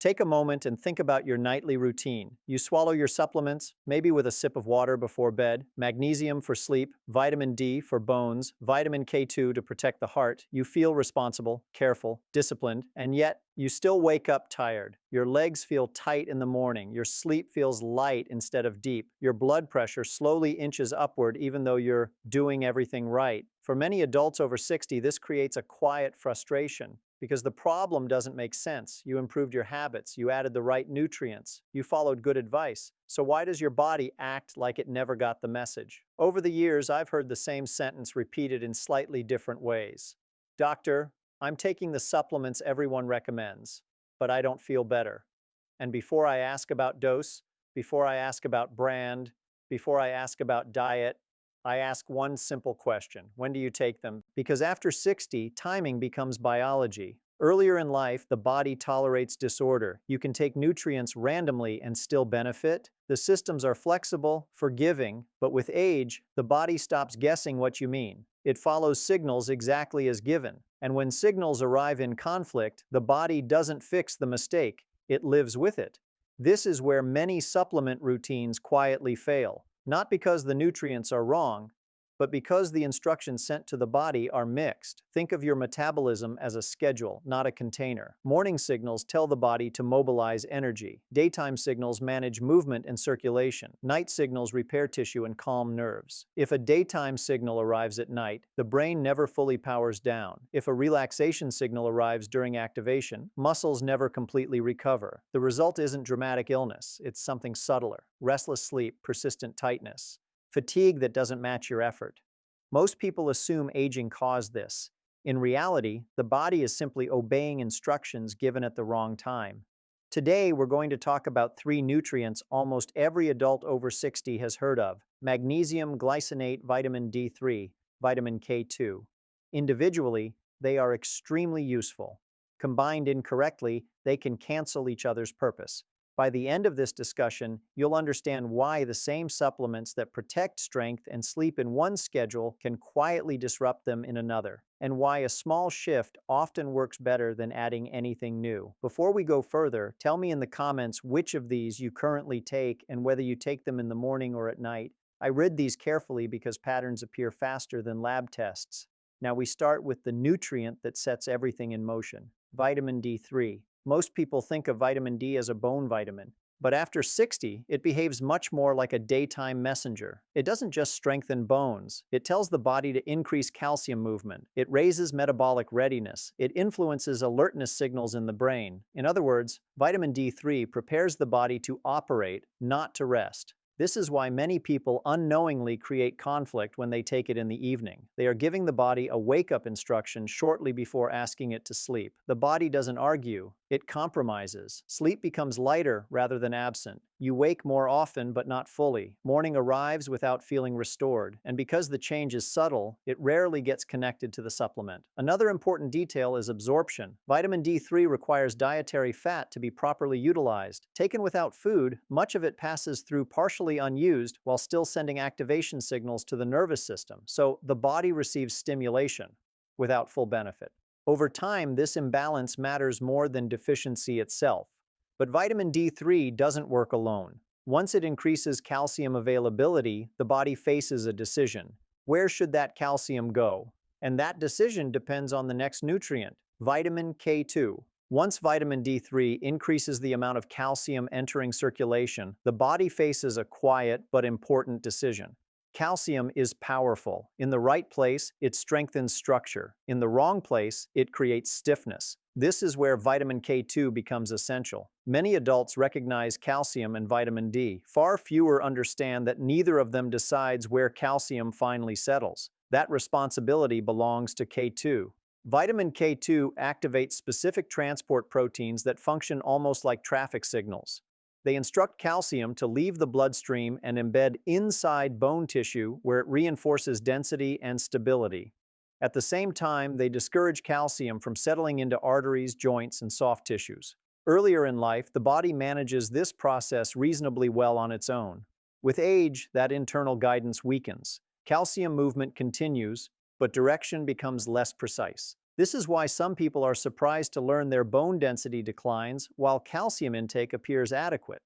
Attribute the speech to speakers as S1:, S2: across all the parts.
S1: Take a moment and think about your nightly routine. You swallow your supplements, maybe with a sip of water before bed, magnesium for sleep, vitamin D for bones, vitamin K2 to protect the heart. You feel responsible, careful, disciplined, and yet you still wake up tired. Your legs feel tight in the morning. Your sleep feels light instead of deep. Your blood pressure slowly inches upward even though you're doing everything right. For many adults over 60, this creates a quiet frustration because the problem doesn't make sense. You improved your habits, you added the right nutrients, you followed good advice. So why does your body act like it never got the message? Over the years, I've heard the same sentence repeated in slightly different ways. Doctor, I'm taking the supplements everyone recommends, but I don't feel better. And before I ask about dose, before I ask about brand, before I ask about diet, I ask one simple question. When do you take them? Because after 60, timing becomes biology. Earlier in life, the body tolerates disorder. You can take nutrients randomly and still benefit. The systems are flexible, forgiving, but with age, the body stops guessing what you mean. It follows signals exactly as given. And when signals arrive in conflict, the body doesn't fix the mistake. It lives with it. This is where many supplement routines quietly fail. Not because the nutrients are wrong, but because the instructions sent to the body are mixed. Think of your metabolism as a schedule, not a container. Morning signals tell the body to mobilize energy. Daytime signals manage movement and circulation. Night signals repair tissue and calm nerves. If a daytime signal arrives at night, the brain never fully powers down. If a relaxation signal arrives during activation, muscles never completely recover. The result isn't dramatic illness, it's something subtler. Restless sleep, persistent tightness, fatigue that doesn't match your effort. Most people assume aging caused this. In reality, the body is simply obeying instructions given at the wrong time. Today, we're going to talk about three nutrients almost every adult over 60 has heard of: magnesium glycinate, vitamin D3, vitamin K2. Individually, they are extremely useful. Combined incorrectly, they can cancel each other's purpose. By the end of this discussion, you'll understand why the same supplements that protect strength and sleep in one schedule can quietly disrupt them in another, and why a small shift often works better than adding anything new. Before we go further, tell me in the comments which of these you currently take and whether you take them in the morning or at night. I read these carefully because patterns appear faster than lab tests. Now we start with the nutrient that sets everything in motion: vitamin D3. Most people think of vitamin D as a bone vitamin, but after 60, it behaves much more like a daytime messenger. It doesn't just strengthen bones, it tells the body to increase calcium movement. It raises metabolic readiness. It influences alertness signals in the brain. In other words, vitamin D3 prepares the body to operate, not to rest. This is why many people unknowingly create conflict when they take it in the evening. They are giving the body a wake-up instruction shortly before asking it to sleep. The body doesn't argue, it compromises. Sleep becomes lighter rather than absent. You wake more often but not fully. Morning arrives without feeling restored, and because the change is subtle, it rarely gets connected to the supplement. Another important detail is absorption. Vitamin D3 requires dietary fat to be properly utilized. Taken without food, much of it passes through partially unused while still sending activation signals to the nervous system, so the body receives stimulation without full benefit. Over time, this imbalance matters more than deficiency itself. But vitamin D3 doesn't work alone. Once it increases calcium availability, the body faces a decision. Where should that calcium go? And that decision depends on the next nutrient, vitamin K2. Once vitamin D3 increases the amount of calcium entering circulation, the body faces a quiet but important decision. Calcium is powerful. In the right place, it strengthens structure. In the wrong place, it creates stiffness. This is where vitamin K2 becomes essential. Many adults recognize calcium and vitamin D. Far fewer understand that neither of them decides where calcium finally settles. That responsibility belongs to K2. Vitamin K2 activates specific transport proteins that function almost like traffic signals. They instruct calcium to leave the bloodstream and embed inside bone tissue where it reinforces density and stability. At the same time, they discourage calcium from settling into arteries, joints, and soft tissues. Earlier in life, the body manages this process reasonably well on its own. With age, that internal guidance weakens. Calcium movement continues, but direction becomes less precise. This is why some people are surprised to learn their bone density declines while calcium intake appears adequate.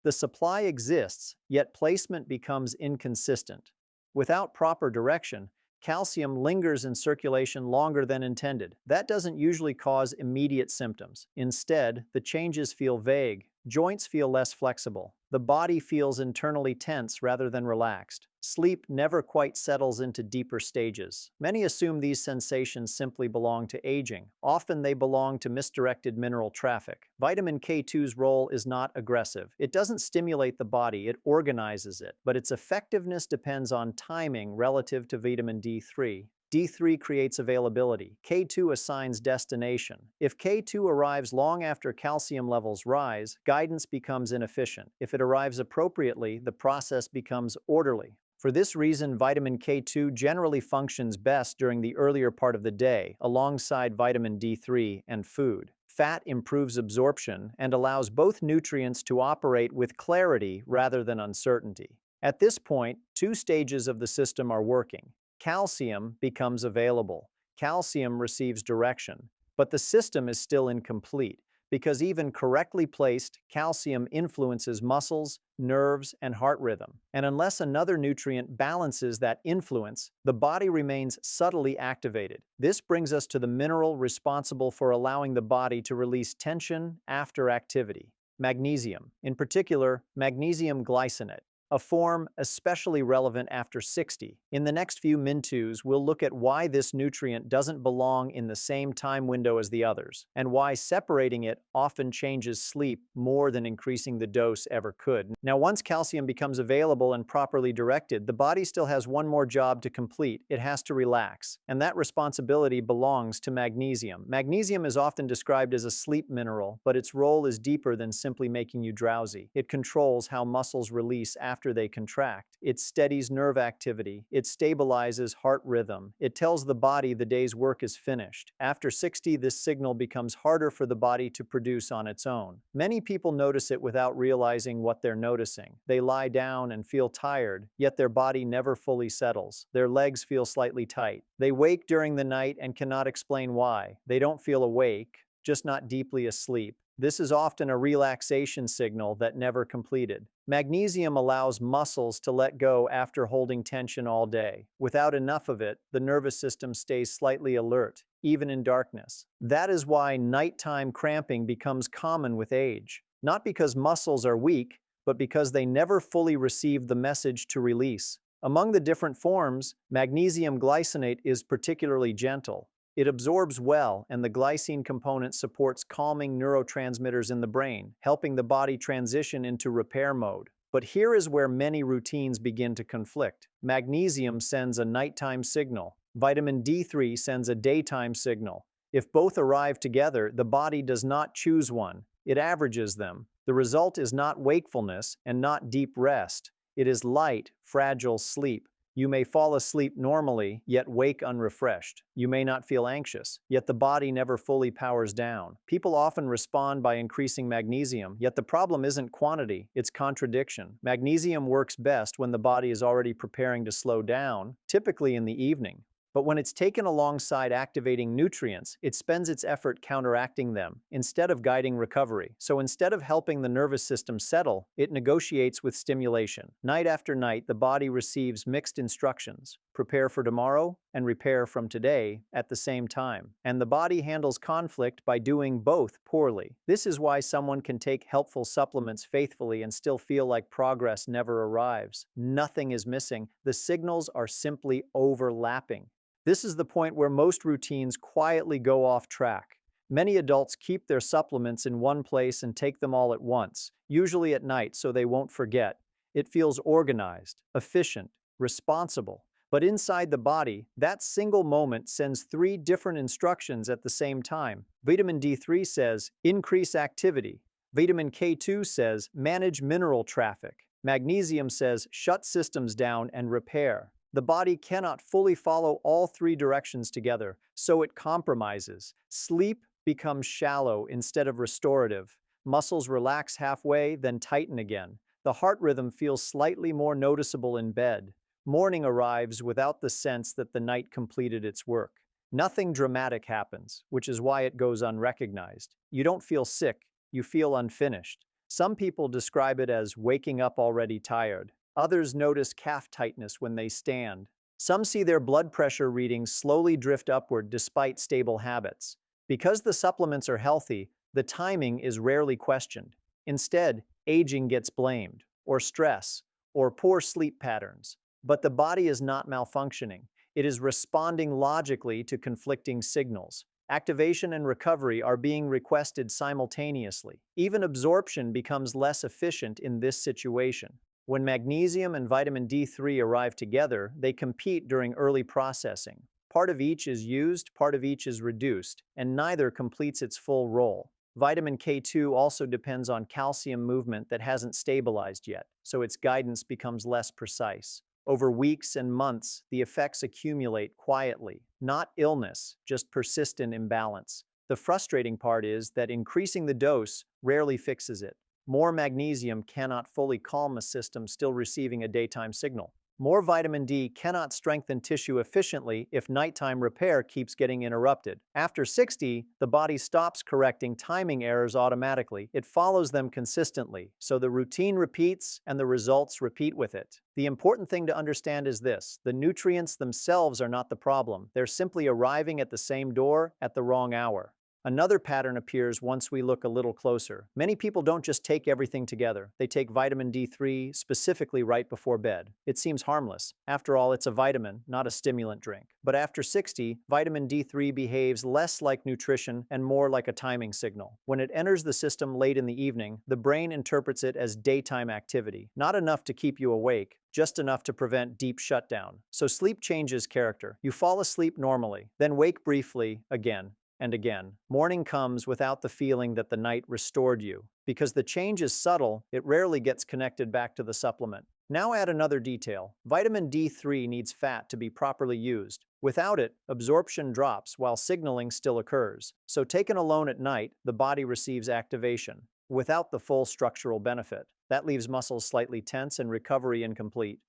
S1: The supply exists, yet placement becomes inconsistent. Without proper direction, calcium lingers in circulation longer than intended. That doesn't usually cause immediate symptoms. Instead, the changes feel vague. Joints feel less flexible. The body feels internally tense rather than relaxed. Sleep never quite settles into deeper stages. Many assume these sensations simply belong to aging. Often they belong to misdirected mineral traffic. Vitamin K2's role is not aggressive. It doesn't stimulate the body, it organizes it. But its effectiveness depends on timing relative to vitamin D3. D3 creates availability. K2 assigns destination. If K2 arrives long after calcium levels rise, guidance becomes inefficient. If it arrives appropriately, the process becomes orderly. For this reason, vitamin K2 generally functions best during the earlier part of the day, alongside vitamin D3 and food. Fat improves absorption and allows both nutrients to operate with clarity rather than uncertainty. At this point, two stages of the system are working. Calcium becomes available. Calcium receives direction. But the system is still incomplete because even correctly placed, calcium influences muscles, nerves, and heart rhythm. And unless another nutrient balances that influence, the body remains subtly activated. This brings us to the mineral responsible for allowing the body to release tension after activity: magnesium, in particular, magnesium glycinate, a form especially relevant after 60. In the next few minutes, we'll look at why this nutrient doesn't belong in the same time window as the others, and why separating it often changes sleep more than increasing the dose ever could. Now, once calcium becomes available and properly directed, the body still has one more job to complete. It has to relax, and that responsibility belongs to magnesium. Magnesium is often described as a sleep mineral, but its role is deeper than simply making you drowsy. It controls how muscles release after they contract. It steadies nerve activity. It stabilizes heart rhythm. It tells the body the day's work is finished. After 60, this signal becomes harder for the body to produce on its own. Many people notice it without realizing what they're noticing. They lie down and feel tired, yet their body never fully settles. Their legs feel slightly tight. They wake during the night and cannot explain why. They don't feel awake, just not deeply asleep. This is often a relaxation signal that never completed. Magnesium allows muscles to let go after holding tension all day. Without enough of it, the nervous system stays slightly alert, even in darkness. That is why nighttime cramping becomes common with age. Not because muscles are weak, but because they never fully receive the message to release. Among the different forms, magnesium glycinate is particularly gentle. It absorbs well, and the glycine component supports calming neurotransmitters in the brain, helping the body transition into repair mode. But here is where many routines begin to conflict. Magnesium sends a nighttime signal. Vitamin D3 sends a daytime signal. If both arrive together, the body does not choose one. It averages them. The result is not wakefulness and not deep rest. It is light, fragile sleep. You may fall asleep normally, yet wake unrefreshed. You may not feel anxious, yet the body never fully powers down. People often respond by increasing magnesium, yet the problem isn't quantity, it's contradiction. Magnesium works best when the body is already preparing to slow down, typically in the evening. But when it's taken alongside activating nutrients, it spends its effort counteracting them, instead of guiding recovery. So instead of helping the nervous system settle, it negotiates with stimulation. Night after night, the body receives mixed instructions: prepare for tomorrow and repair from today at the same time. And the body handles conflict by doing both poorly. This is why someone can take helpful supplements faithfully and still feel like progress never arrives. Nothing is missing. The signals are simply overlapping. This is the point where most routines quietly go off track. Many adults keep their supplements in one place and take them all at once, usually at night so they won't forget. It feels organized, efficient, responsible. But inside the body, that single moment sends 3 different instructions at the same time. Vitamin D3 says, increase activity. Vitamin K2 says, manage mineral traffic. Magnesium says, shut systems down and repair. The body cannot fully follow all 3 directions together, so it compromises. Sleep becomes shallow instead of restorative. Muscles relax halfway, then tighten again. The heart rhythm feels slightly more noticeable in bed. Morning arrives without the sense that the night completed its work. Nothing dramatic happens, which is why it goes unrecognized. You don't feel sick, you feel unfinished. Some people describe it as waking up already tired. Others notice calf tightness when they stand. Some see their blood pressure readings slowly drift upward despite stable habits. Because the supplements are healthy, the timing is rarely questioned. Instead, aging gets blamed, or stress, or poor sleep patterns. But the body is not malfunctioning. It is responding logically to conflicting signals. Activation and recovery are being requested simultaneously. Even absorption becomes less efficient in this situation. When magnesium and vitamin D3 arrive together, they compete during early processing. Part of each is used, part of each is reduced, and neither completes its full role. Vitamin K2 also depends on calcium movement that hasn't stabilized yet, so its guidance becomes less precise. Over weeks and months, the effects accumulate quietly. Not illness, just persistent imbalance. The frustrating part is that increasing the dose rarely fixes it. More magnesium cannot fully calm a system still receiving a daytime signal. More vitamin D cannot strengthen tissue efficiently if nighttime repair keeps getting interrupted. After 60, the body stops correcting timing errors automatically. It follows them consistently, so the routine repeats and the results repeat with it. The important thing to understand is this: the nutrients themselves are not the problem. They're simply arriving at the same door at the wrong hour. Another pattern appears once we look a little closer. Many people don't just take everything together. They take vitamin D3 specifically right before bed. It seems harmless. After all, it's a vitamin, not a stimulant drink. But after 60, vitamin D3 behaves less like nutrition and more like a timing signal. When it enters the system late in the evening, the brain interprets it as daytime activity. Not enough to keep you awake, just enough to prevent deep shutdown. So sleep changes character. You fall asleep normally, then wake briefly again and again. Morning comes without the feeling that the night restored you. Because the change is subtle, it rarely gets connected back to the supplement. Now add another detail. Vitamin D3 needs fat to be properly used. Without it, absorption drops while signaling still occurs. So taken alone at night, the body receives activation, without the full structural benefit. That leaves muscles slightly tense and recovery incomplete.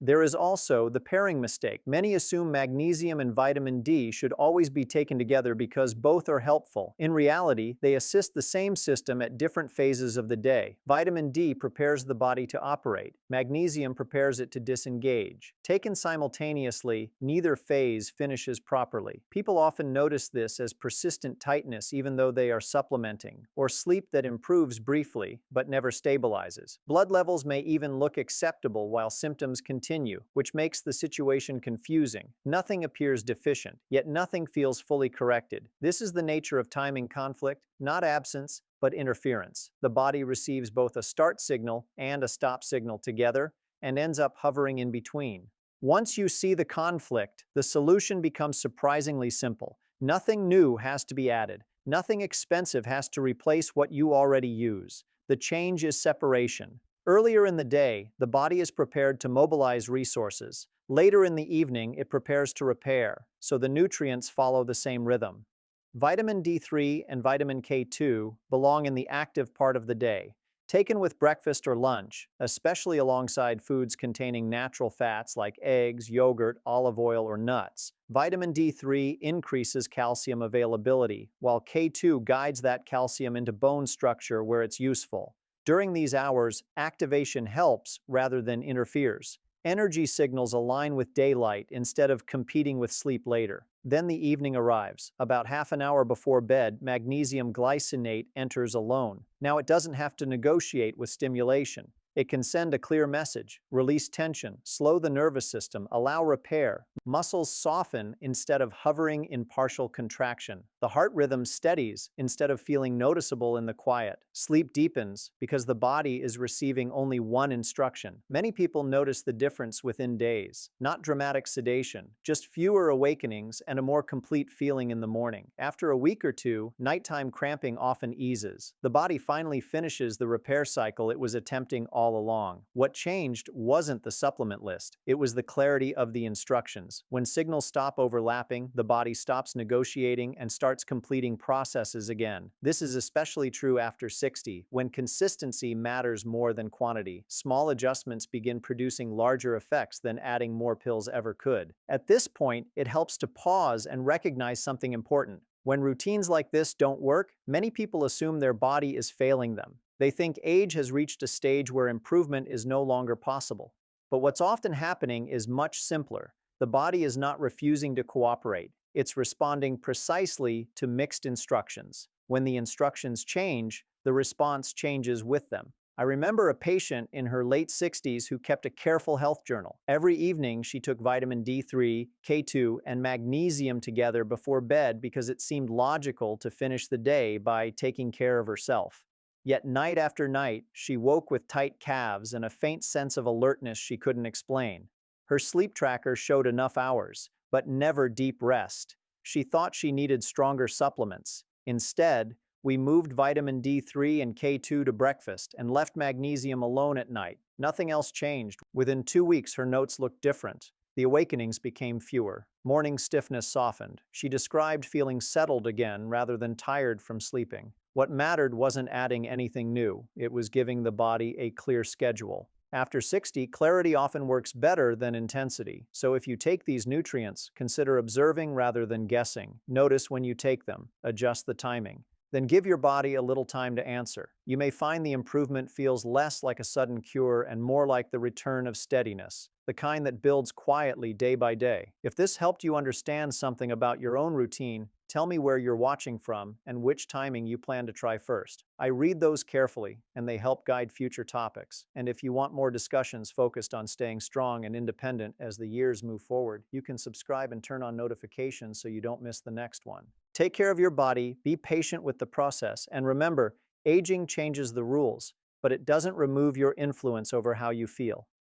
S1: There is also the pairing mistake. Many assume magnesium and vitamin D should always be taken together because both are helpful. In reality, they assist the same system at different phases of the day. Vitamin D prepares the body to operate. Magnesium prepares it to disengage. Taken simultaneously, neither phase finishes properly. People often notice this as persistent tightness even though they are supplementing, or sleep that improves briefly but never stabilizes. Blood levels may even look acceptable while symptoms continue, which makes the situation confusing. Nothing appears deficient, yet nothing feels fully corrected. This is the nature of timing conflict, not absence, but interference. The body receives both a start signal and a stop signal together and ends up hovering in between. Once you see the conflict, the solution becomes surprisingly simple. Nothing new has to be added. Nothing expensive has to replace what you already use. The change is separation. Earlier in the day, the body is prepared to mobilize resources. Later in the evening, it prepares to repair, so the nutrients follow the same rhythm. Vitamin D3 and vitamin K2 belong in the active part of the day. Taken with breakfast or lunch, especially alongside foods containing natural fats like eggs, yogurt, olive oil, or nuts, vitamin D3 increases calcium availability, while K2 guides that calcium into bone structure where it's useful. During these hours, activation helps rather than interferes. Energy signals align with daylight instead of competing with sleep later. Then the evening arrives. About half an hour before bed, magnesium glycinate enters alone. Now it doesn't have to negotiate with stimulation. It can send a clear message, release tension, slow the nervous system, allow repair. Muscles soften instead of hovering in partial contraction. The heart rhythm steadies instead of feeling noticeable in the quiet. Sleep deepens because the body is receiving only one instruction. Many people notice the difference within days. Not dramatic sedation, just fewer awakenings and a more complete feeling in the morning. After a week or two, nighttime cramping often eases. The body finally finishes the repair cycle it was attempting all all along. What changed wasn't the supplement list, it was the clarity of the instructions. When signals stop overlapping, the body stops negotiating and starts completing processes again. This is especially true after 60, when consistency matters more than quantity. Small adjustments begin producing larger effects than adding more pills ever could. At this point, it helps to pause and recognize something important. When routines like this don't work, many people assume their body is failing them. They think age has reached a stage where improvement is no longer possible. But what's often happening is much simpler. The body is not refusing to cooperate. It's responding precisely to mixed instructions. When the instructions change, the response changes with them. I remember a patient in her late 60s who kept a careful health journal. Every evening, she took vitamin D3, K2, and magnesium together before bed because it seemed logical to finish the day by taking care of herself. Yet night after night, she woke with tight calves and a faint sense of alertness she couldn't explain. Her sleep tracker showed enough hours, but never deep rest. She thought she needed stronger supplements. Instead, we moved vitamin D3 and K2 to breakfast and left magnesium alone at night. Nothing else changed. Within 2 weeks, her notes looked different. The awakenings became fewer. Morning stiffness softened. She described feeling settled again rather than tired from sleeping. What mattered wasn't adding anything new. It was giving the body a clear schedule. After 60, clarity often works better than intensity. So if you take these nutrients, consider observing rather than guessing. Notice when you take them. Adjust the timing. Then give your body a little time to answer. You may find the improvement feels less like a sudden cure and more like the return of steadiness, the kind that builds quietly day by day. If this helped you understand something about your own routine, tell me where you're watching from and which timing you plan to try first. I read those carefully, and they help guide future topics. And if you want more discussions focused on staying strong and independent as the years move forward, you can subscribe and turn on notifications so you don't miss the next one. Take care of your body, be patient with the process, and remember, aging changes the rules, but it doesn't remove your influence over how you feel.